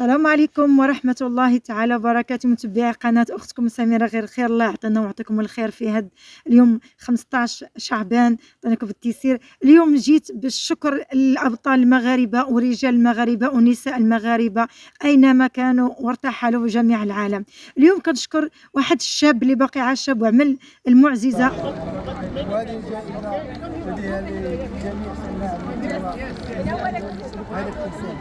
السلام عليكم ورحمة الله تعالى وبركاته، متابعي قناة أختكم سميرة غير خير. الله يعطينا ويعطيكم الخير في هذا اليوم 15 شعبان. يعطيكم بالتيسير. اليوم جيت بالشكر للأبطال المغاربة ورجال المغاربة ونساء المغاربة أينما كانوا وارتحلوا جميع العالم. اليوم كنشكر واحد الشاب اللي باقي عشب وعمل المعجزة، وهذه الجائزة تهديها لجميع صناع هذا التمثيل.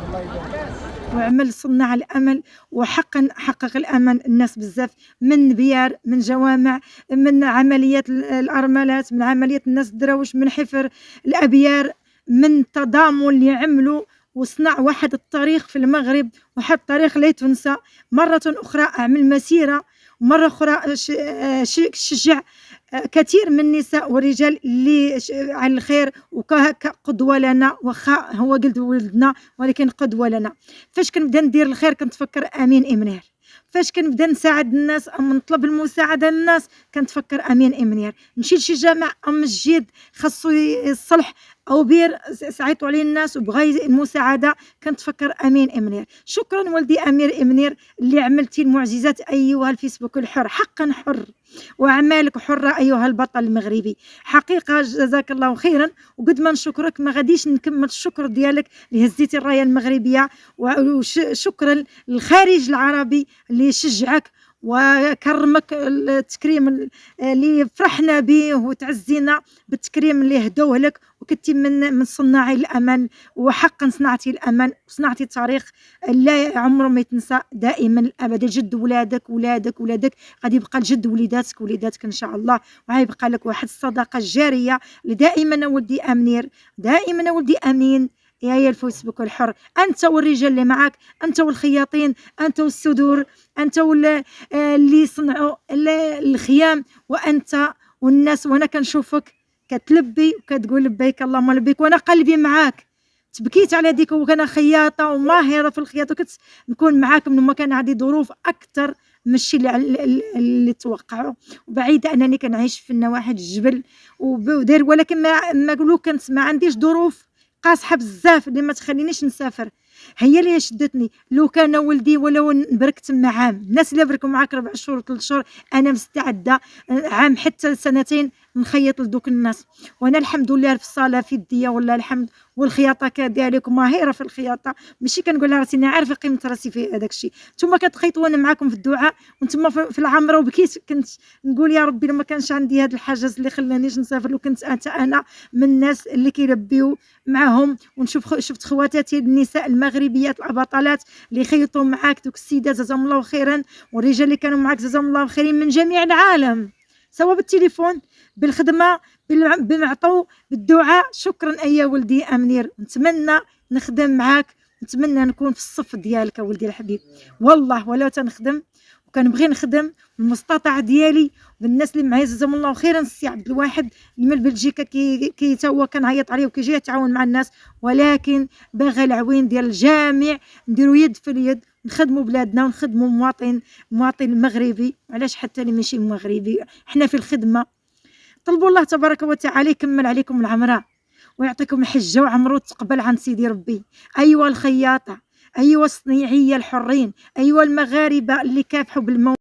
الله يبارك. وعمل صناع الامل، وحقا حقق الامل الناس بزاف، من بيار، من جوامع، من عمليات الارملات، من عمليات الناس الدراوش، من حفر الابيار، من تضامن اللي عملوا وصنع واحد الطريق في المغرب، واحد الطريق لا تنسى. مرة أخرى أعمل مسيرة، ومرة أخرى شجع كثير من النساء والرجال اللي على الخير وكقدوة لنا، وخا هو قلت ولدنا ولكن قدوة لنا. فاش كنبدا ندير الخير كنتفكر أمين إمنير، فاش كنبدا نساعد الناس أو نطلب المساعدة للناس كنتفكر أمين إمنير. نمشي لشي جامع أو مسجد خاصو يصلح أو بير سعيطوا عليه الناس وبغى المساعدة كنتفكر أمين إمنير. شكرا والدي أمير إمنير اللي عملتي المعجزات أيها الفيسبوك الحر، حقا حر وأعمالك حرة أيها البطل المغربي. حقيقة جزاك الله خيرا، وقد ما نشكرك ما غاديش نكمل الشكر ديالك اللي هزيتي الراية المغربية. وشكرا للخارج العربي اللي شجعك وكرمك التكريم اللي فرحنا به، وتعزينا بالتكريم اللي هدوه لك، وكنتي من صناعي الأمل. وحقا صنعتي الأمل وصنعتي تاريخ لا عمره ما يتنسى دائما أبدا. جد ولادك ولادك ولادك غادي يبقى لجد وليداتك وليداتك إن شاء الله، وغيبقى لك واحد الصداقة الجارية اللي دائما ولدي أمنير، دائما ولدي أمين. يا الفيسبوك الحر، أنت والرجال اللي معك، أنت والخياطين، أنت والسدور، أنت اللي صنعوا الخيام، وأنت والناس. وأنا كنشوفك كتلبي وكتقول لبيك اللهم لبيك، وأنا قلبي معاك. تبكيت على ديك وأنا خياطة وماهرة في الخياطة، وكنت نكون معاك من ما كان عندي ظروف أكثر من الشيء اللي توقعوا، وبعيدة أنني كنعيش في النواحي الجبل ودير، ولكن ما قولوا كنت ما عنديش ظروف قاصحه بزاف اللي ما تخلينيش نسافر. هي اللي شدتني. لو كان ولدي ولو نبركت مع عام، الناس اللي بركوا معاك 4 شهور و 3 شهور انا مستعده عام حتى سنتين نخيط لدوك الناس. وانا الحمد لله في الصاله في يديا والله الحمد، والخياطه كذلك، وماهره في الخياطه. ماشي كنقول راسي انا عارفه قيمه راسي في هذاك الشيء. نتوما كتخيطوا وانا معاكم في الدعاء، وانتم في العمره، وبكيت كنت نقول يا ربي لما كانش عندي هذا الحاجز اللي خلانيش نسافر، لو كنت انا من الناس اللي كيلبيو معهم. شفت خواتاتي النساء المغربيات البطلات اللي خيطوا معاك، دوك السيدات جزاهم الله خيرا، والرجال اللي كانوا معاك جزاهم الله خيرين من جميع العالم، سواء بالتليفون بالخدمه بالمعطو بالدعاء. شكرا ايا ولدي امنير، نتمنى نخدم معاك، نتمنى نكون في الصف ديالك ولدي الحبيب. والله ولا تنخدم وكنبغي نخدم المستطاع ديالي بالناس اللي معايا جزاهم الله خيرا. السي عبد الواحد من بلجيكا كي تا هو كنعيط عليه وكيجي يتعاون مع الناس، ولكن باغي العوين ديال الجميع نديروا يد في اليد، نخدموا بلادنا ونخدموا مواطن مغربي. علاش حتى اللي ماشي مغربي حنا في الخدمه. طلبوا الله تبارك وتعالى يكمل عليكم العمره ويعطيكم الحجه وعمرو تقبل عند سيدي ربي. ايوا الخياطه، ايوا الصنيعيه الحرين، ايوا المغاربه اللي كافحوا بالموت